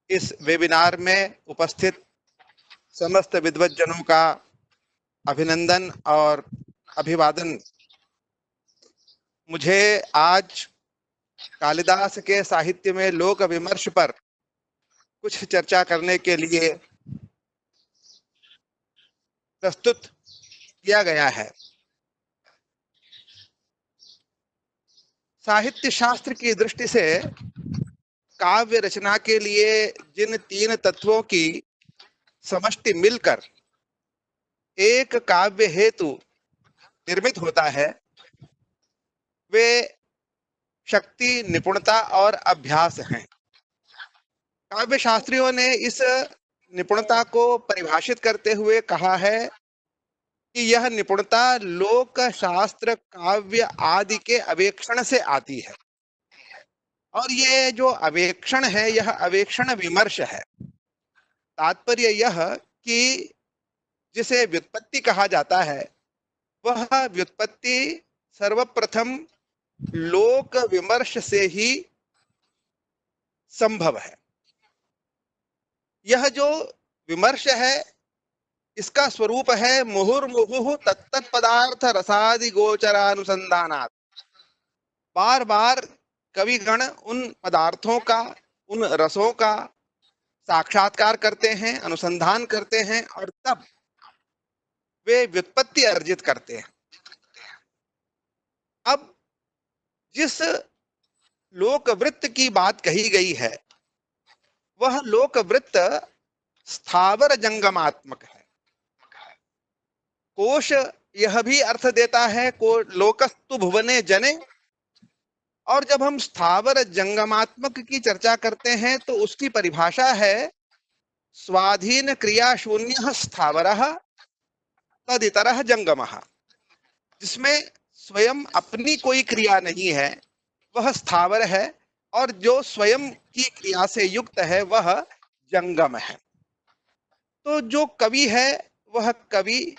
इस वेबिनार में उपस्थित समस्त विद्वज्जनों का अभिनंदन और अभिवादन। मुझे आज कालिदास के साहित्य में लोक विमर्श पर कुछ चर्चा करने के लिए प्रस्तुत किया गया है। साहित्य शास्त्र की दृष्टि से काव्य रचना के लिए जिन तीन तत्वों की समष्टि मिलकर एक काव्य हेतु निर्मित होता है, वे शक्ति, निपुणता और अभ्यास हैं। काव्य शास्त्रियों ने इस निपुणता को परिभाषित करते हुए कहा है कि यह निपुणता लोक शास्त्र, काव्य आदि के अवेक्षण से आती है, और ये जो अवेक्षण है यह अवेक्षण विमर्श है। तात्पर्य यह कि जिसे व्युत्पत्ति कहा जाता है वह व्युत्पत्ति सर्वप्रथम लोक विमर्श से ही संभव है। यह जो विमर्श है इसका स्वरूप है मुहुर्मुहुः तत्तत् पदार्थ रसादि गोचरानुसंधानात्। बार बार कविगण उन पदार्थों का, उन रसों का साक्षात्कार करते हैं, अनुसंधान करते हैं, और तब वे व्युत्पत्ति अर्जित करते हैं। अब जिस लोकवृत्त की बात कही गई है वह लोकवृत्त स्थावर जंगमात्मक है। कोश यह भी अर्थ देता है को लोकस्तु भुवने जने, और जब हम स्थावर जंगमात्मक की चर्चा करते हैं तो उसकी परिभाषा है स्वाधीन क्रिया शून्य स्थावरः तदितरः जंगमः। जिसमें स्वयं अपनी कोई क्रिया नहीं है वह स्थावर है, और जो स्वयं की क्रिया से युक्त है वह जंगम है। तो जो कवि है वह कवि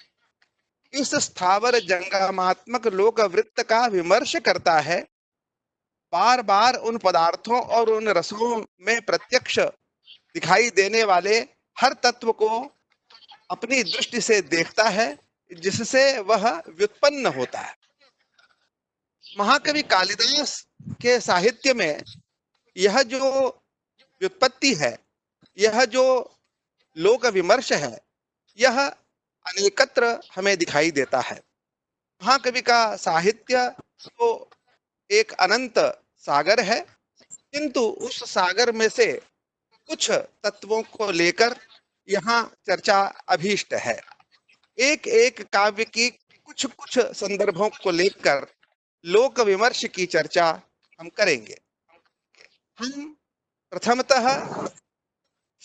इस स्थावर जंगमात्मक लोक वृत्त का विमर्श करता है। बार बार उन पदार्थों और उन रसों में प्रत्यक्ष दिखाई देने वाले हर तत्व को अपनी दृष्टि से देखता है, जिससे वह व्युत्पन्न होता है। महाकवि कालिदास के साहित्य में यह जो व्युत्पत्ति है, यह जो लोक विमर्श है, यह अनेकत्र हमें दिखाई देता है। महाकवि का साहित्य तो एक अनंत सागर है, किंतु उस सागर में से कुछ तत्वों को लेकर यहाँ चर्चा अभीष्ट है। एक एक काव्य की कुछ कुछ संदर्भों को लेकर लोक विमर्श की चर्चा हम करेंगे। हम प्रथमतः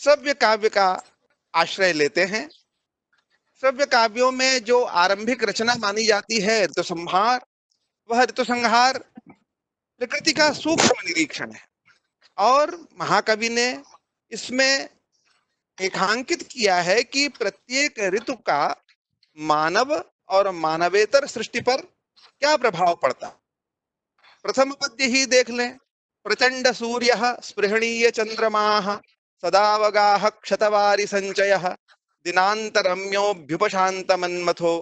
श्रव्य काव्य का आश्रय लेते हैं। श्रव्य काव्यों में जो आरंभिक रचना मानी जाती है ऋतुसंहार, वह ऋतुसंहार प्रकृति का सूक्ष्म निरीक्षण है, और महाकवि ने इसमें रेखांकित किया है कि प्रत्येक ऋतु का मानव और मानवेतर सृष्टि पर क्या प्रभाव पड़ता। प्रथम पद्य ही देख लें। प्रचंड सूर्य स्पृहणीय चंद्रमाः सदावगाह क्षतवारि संचय दिनांतरम्योभ्युपशांत मन्मथो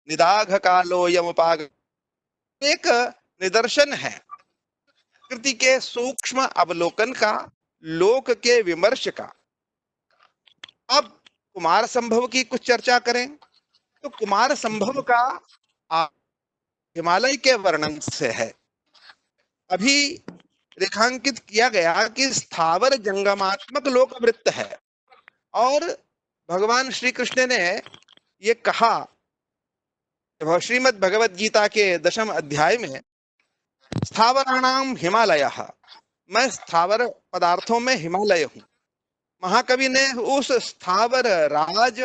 निदाघ कालो यमुपाग। एक निदर्शन है प्रकृति के सूक्ष्म अवलोकन का, लोक के विमर्श का। अब कुमार संभव की कुछ चर्चा करें तो कुमार संभव का हिमालय के वर्णन से है। अभी रेखांकित किया गया कि स्थावर जंगमात्मक लोक वृत्त है, और भगवान श्री कृष्ण ने ये कहा श्रीमद् भगवद गीता के 10वें अध्याय में, स्थावराणाम हिमालयः, मैं स्थावर पदार्थों में हिमालय हूं। महाकवि ने उस स्थावर राज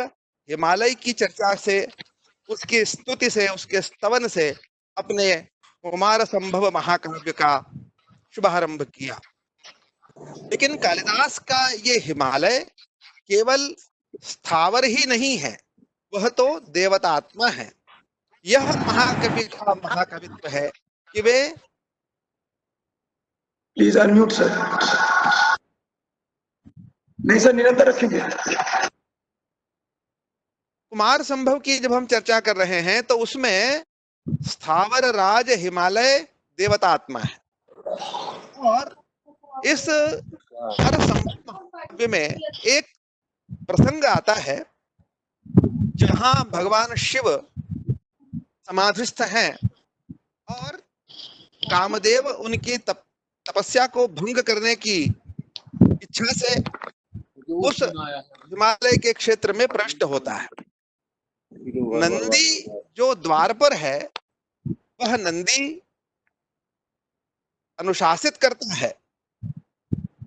हिमालय की चर्चा से, उसकी स्तुति से, उसके स्तवन से अपने कुमार संभव महाकाव्य का शुभारंभ किया। लेकिन कालिदास का ये हिमालय केवल स्थावर ही नहीं है, वह तो देवतात्मा है। यह महाकवि का महाकवित्व है कि वे प्लीज अनम्यूट सर। नहीं सर, निरंतर रखेंगे। कुमार संभव की जब हम चर्चा कर रहे हैं तो उसमें स्थावर राज हिमालय देवतात्मा है, और इस हर संभव महाकाव्य में एक प्रसंग आता है जहां भगवान शिव समाधिस्थ हैं और कामदेव उनकी तपस्या को भंग करने की इच्छा से उस हिमालय के क्षेत्र में प्रविष्ट होता है। नंदी जो द्वार पर है, वह नंदी अनुशासित करता है,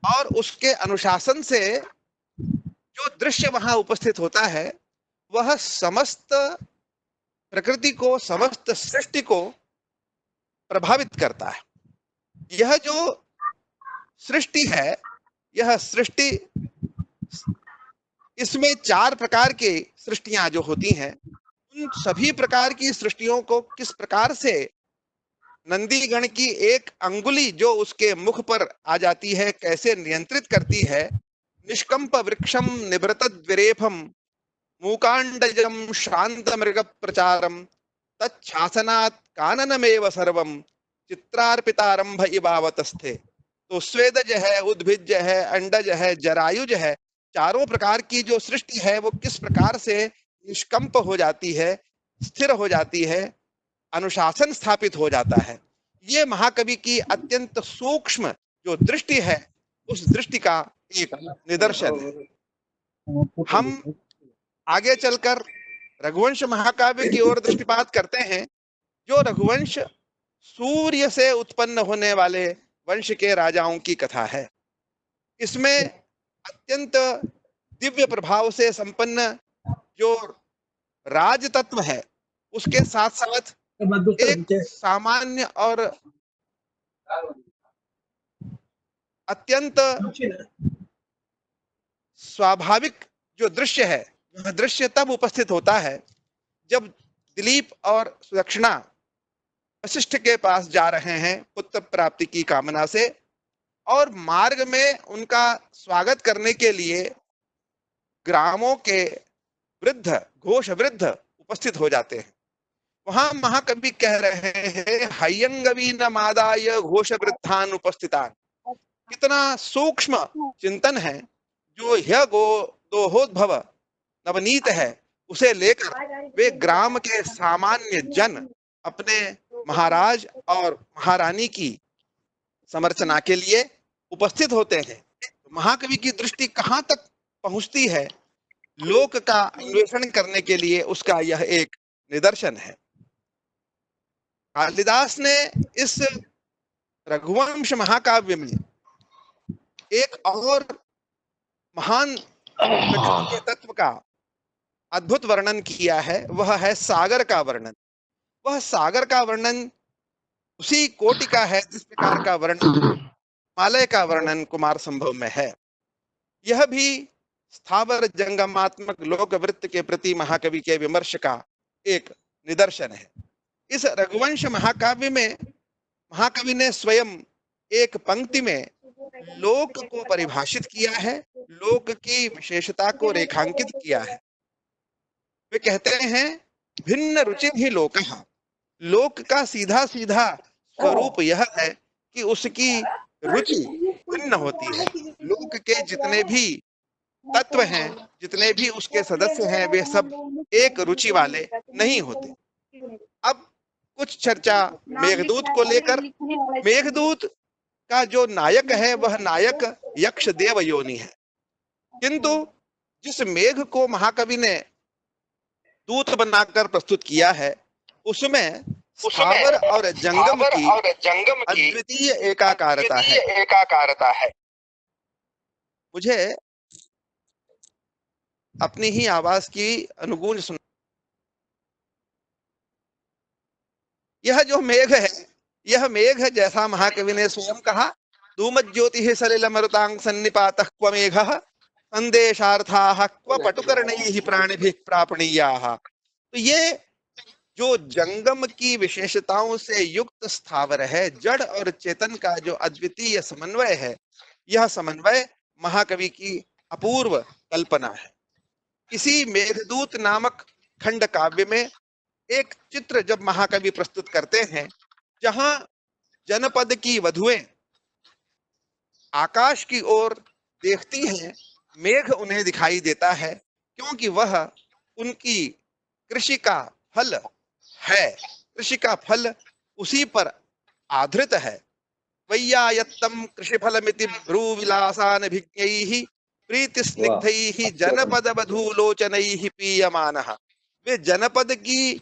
और उसके अनुशासन से जो दृश्य वहां उपस्थित होता है वह समस्त प्रकृति को, समस्त सृष्टि को प्रभावित करता है। यह जो सृष्टि है, यह सृष्टि, इसमें 4 प्रकार की सृष्टियां जो होती हैं, उन सभी प्रकार की सृष्टियों को किस प्रकार से नंदीगण की एक अंगुली जो उसके मुख पर आ जाती है कैसे नियंत्रित करती है। निष्कंप वृक्षम निभृतद्विरेफम मूकांडजम शांत मृग प्रचारम तच्छासनात् काननमेव सर्वम चित्रार्पितारंभ इवावतस्थे। तो स्वेदज है, उद्भिज है, अंडज है, जरायुज है, चारों प्रकार की जो सृष्टि है वो किस प्रकार से निष्कंप हो जाती है, स्थिर हो जाती है, अनुशासन स्थापित हो जाता है। ये महाकवि की अत्यंत सूक्ष्म जो दृष्टि है, उस दृष्टि का एक निदर्शन है। हम आगे चलकर रघुवंश महाकाव्य की ओर दृष्टिपात करते हैं। जो रघुवंश सूर्य से उत्पन्न होने वाले वंश के राजाओं की कथा है, इसमें अत्यंत दिव्य प्रभाव से संपन्न जो राज तत्व है, उसके साथ साथ एक सामान्य और अत्यंत स्वाभाविक जो दृश्य है, वह दृश्य तब उपस्थित होता है जब दिलीप और सुदक्षिणा वशिष्ठ के पास जा रहे हैं पुत्र प्राप्ति की कामना से, और मार्ग में उनका स्वागत करने के लिए ग्रामों के वृद्ध, घोष वृद्ध उपस्थित हो जाते हैं। वहां महाकवि कह रहे हैं हयंगवीन मादाय घोष वृद्धान उपस्थितान। कितना सूक्ष्म चिंतन है। जो यह दोहोद्भव नवनीत है, उसे लेकर वे ग्राम के सामान्य जन अपने महाराज और महारानी की समर्चना के लिए उपस्थित होते हैं। महाकवि की दृष्टि कहां तक पहुंचती है, लोक का अन्वेषण करने के लिए उसका यह एक निदर्शन है। कालिदास ने इस रघुवंश महाकाव्य में एक और महान प्रकृति के तत्व का अद्भुत वर्णन किया है, वह है सागर का वर्णन। वह सागर का वर्णन उसी कोटि का है जिस प्रकार का वर्णन हिमालय का वर्णन कुमार संभव में है। यह भी स्थावर जंगमात्मक लोकवृत्त के प्रति महाकवि के विमर्श का एक निदर्शन है। इस रघुवंश महाकाव्य में महाकवि ने स्वयं एक पंक्ति में लोक को परिभाषित किया है, लोक की विशेषता को रेखांकित किया है। वे कहते हैं भिन्न रुचि ही लोक। लोक का सीधा सीधा स्वरूप यह है कि उसकी रुचि भिन्न होती है। लोक के जितने भी तत्व हैं, जितने भी उसके सदस्य हैं, वे सब एक रुचि वाले नहीं होते। अब कुछ चर्चा मेघदूत को लेकर। मेघदूत का जो नायक है वह नायक यक्ष देव योनि है, किंतु जिस मेघ को महाकवि ने दूत बनाकर प्रस्तुत किया है, उसमें स्थावर और जंगम की अद्वितीय एकाकारता है। मुझे अपनी ही आवाज की अनुगूंज सुन। यह जो मेघ है, यह मेघ जैसा महाकवि ने स्वयं कहा, धूमज्योतिः सलिलमरुतां सन्निपातः क्व मेघः संदेशार्थाः क्व पटुकर्णैः प्राणिभिः प्रापणीयाः। तो ये जो जंगम की विशेषताओं से युक्त स्थावर है, जड़ और चेतन का जो अद्वितीय समन्वय है, यह समन्वय महाकवि की अपूर्व कल्पना है। इसी मेघदूत नामक खंड काव्य में एक चित्र जब महाकवि प्रस्तुत करते हैं, जहां जनपद की वधुएं आकाश की ओर देखती हैं, मेघ उन्हें दिखाई देता है, क्योंकि वह उनकी कृषि का फल है। कृषि का फल उसी पर आधृत है। वैयायत्तम कृषिफलमिति भ्रूविलासानभिज्ञैः वाह, प्रीतिस्निग्धैः अत्यंत। जनपद वधूलोचनैः पीयमानः। वे जनपद की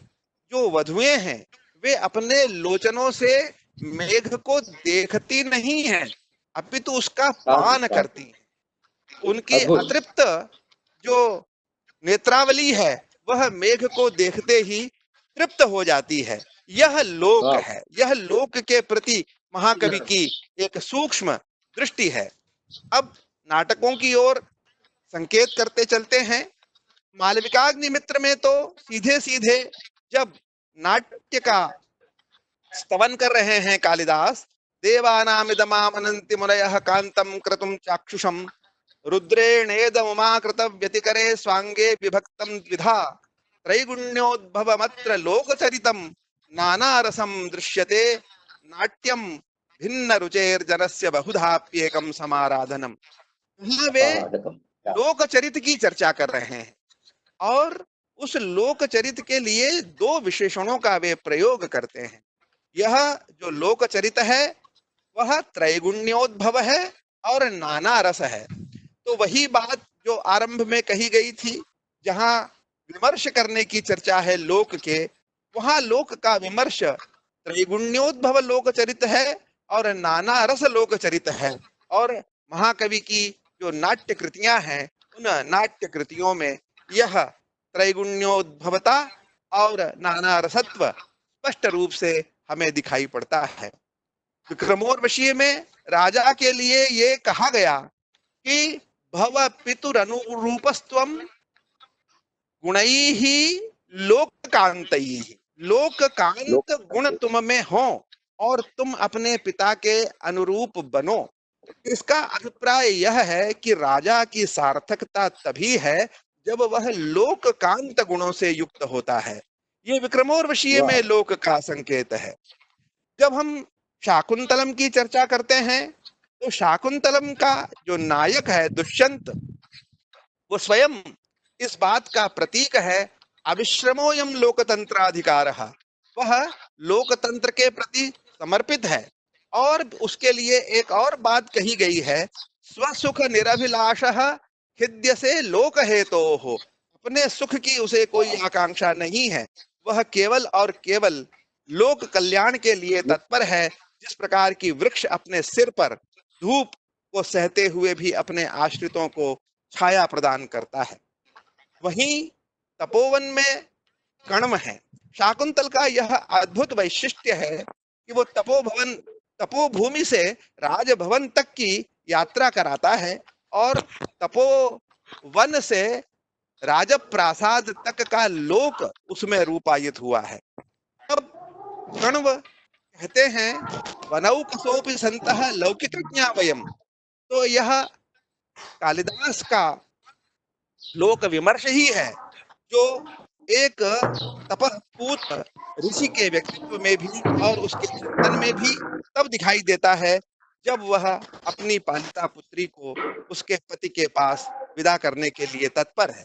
जो वधुएं हैं, वे अपने लोचनों से मेघ को देखती नहीं हैं, अपितु उसका साथ पान साथ करती हैं। उनकी अद्भुत। अतृप्त जो नेत्रावली है, वह मेघ को देखते ही तृप्त हो जाती है। यह लोक वाह। है, यह लोक के प्रति महाकवि की एक सूक्ष्म दृष्टि है। अब नाटकों की ओर संकेत करते चलते हैं। मालविकाग्नि मित्र में तो सीधे सीधे जब नाट्य का स्तवन कर रहे हैं कालिदास, देवानामिदमाम अनंति मुनयः कांतम क्रतुम चाक्षुषम रुद्रेणेदमुमाकृत व्यतिकरे स्वांगे विभक्तम द्विधा त्रैगुण्योद्भवमत्र लोकचरितम नानारसम दृश्यते नाट्यम भिन्न रुचेर्जनस्य बहुधाप्येकम समाराधनम। यहाँ वे आराधकम। क्या? लोकचरित की चर्चा कर रहे हैं, और उस लोकचरित के लिए दो विशेषणों का वे प्रयोग करते हैं। यह जो लोकचरित है, वह त्रैगुण्योद्भव है और नाना रस है। तो वही बात जो आरंभ में कही गई थी, जहां विमर्श करने की चर्चा है लोक के, वहां लोक का विमर्श त्रैगुण्योद्भव लोकचरित है और नाना रस लोकचरित है। और महाकवि की जो नाट्य कृतियां हैं, उन नाट्य कृतियों में यह त्रैगुण्योद्भवता और नाना रसत्व स्पष्ट रूप से हमें दिखाई पड़ता है। विक्रमोर्वशीय में राजा के लिए ये कहा गया कि भव पितुरनुरूपस्त्वं गुणैः लोककांतैः। लोककांत लोक गुण तुम में हो और तुम अपने पिता के अनुरूप बनो। इसका अभिप्राय यह है कि राजा की सार्थकता तभी है जब वह लोककांत गुणों से युक्त होता है। ये विक्रमोर्वशीय में वाह। लोक का संकेत है। जब हम शाकुंतलम की चर्चा करते हैं, तो शाकुंतलम का जो नायक है दुष्यंत, वो स्वयं इस बात का प्रतीक है, अविश्रमोयम लोकतंत्राधिकारः। वह लोकतंत्र के प्रति समर्पित है। और उसके लिए एक और बात कही गई है, स्वसुख निरभिलाषः खिद्यसे लोक हेतोः। अपने सुख की उसे कोई आकांक्षा नहीं है, वह केवल और केवल लोक कल्याण के लिए तत्पर है। जिस प्रकार की वृक्ष अपने सिर पर धूप को सहते हुए भी अपने आश्रितों को छाया प्रदान करता है, वहीं तपोवन में कण्व है। शाकुंतल का यह अद्भुत वैशिष्ट्य है कि वो तपोभूमि से राजभवन तक की यात्रा कराता है, और तपोवन से राजप्रासाद तक का लोक उसमें रूपायित हुआ है। अब कण्व कहते हैं, वनौ कसोपि संतः लौकिकज्ञा वयम। तो यह कालिदास का लोक विमर्श ही है, जो एक तपस्पूत ऋषि के व्यक्तित्व में भी और उसके चिंतन में भी तब दिखाई देता है, जब वह अपनी पालिता पुत्री को उसके पति के पास विदा करने के लिए तत्पर है।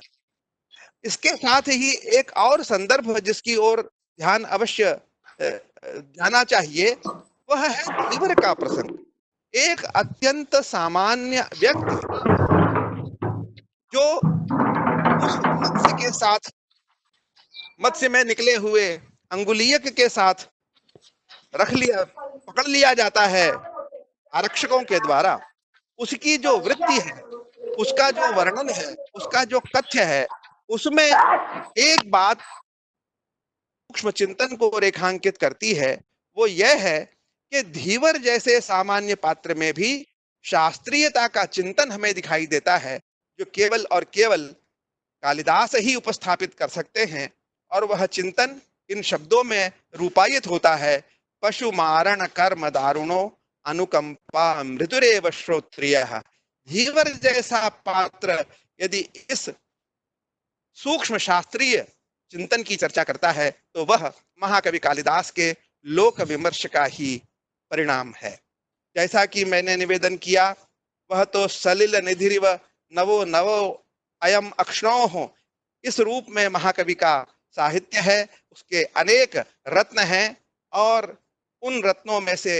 इसके साथ ही एक और संदर्भ जिसकी ओर ध्यान अवश्य जाना चाहिए, वह है धीवर का प्रसंग। एक अत्यंत सामान्य व्यक्ति जो उस मत्स्य में निकले हुए अंगुलीयक के साथ पकड़ लिया जाता है आरक्षकों के द्वारा, उसकी जो वृत्ति है, उसका जो वर्णन है, उसका जो कथ्य है, उसमें एक बात सूक्ष्म चिंतन को रेखांकित करती है। वो यह है कि धीवर जैसे सामान्य पात्र में भी शास्त्रीयता का चिंतन हमें दिखाई देता है, जो केवल और केवल कालिदास ही उपस्थापित कर सकते हैं। और वह चिंतन इन शब्दों में रूपायित होता है, पशु मारण कर्म दारुणो अनुकंपा मृदुरेव श्रोत्रियः धीवर जैसा पात्र यदि इस सूक्ष्म शास्त्रीय चिंतन की चर्चा करता है तो वह महाकवि कालिदास के लोक विमर्श का ही परिणाम है। जैसा कि मैंने निवेदन किया, वह तो सलिल निधिरिव नवो नवो अयम अक्षणोः, इस रूप में महाकवि का साहित्य है। उसके अनेक रत्न हैं और उन रत्नों में से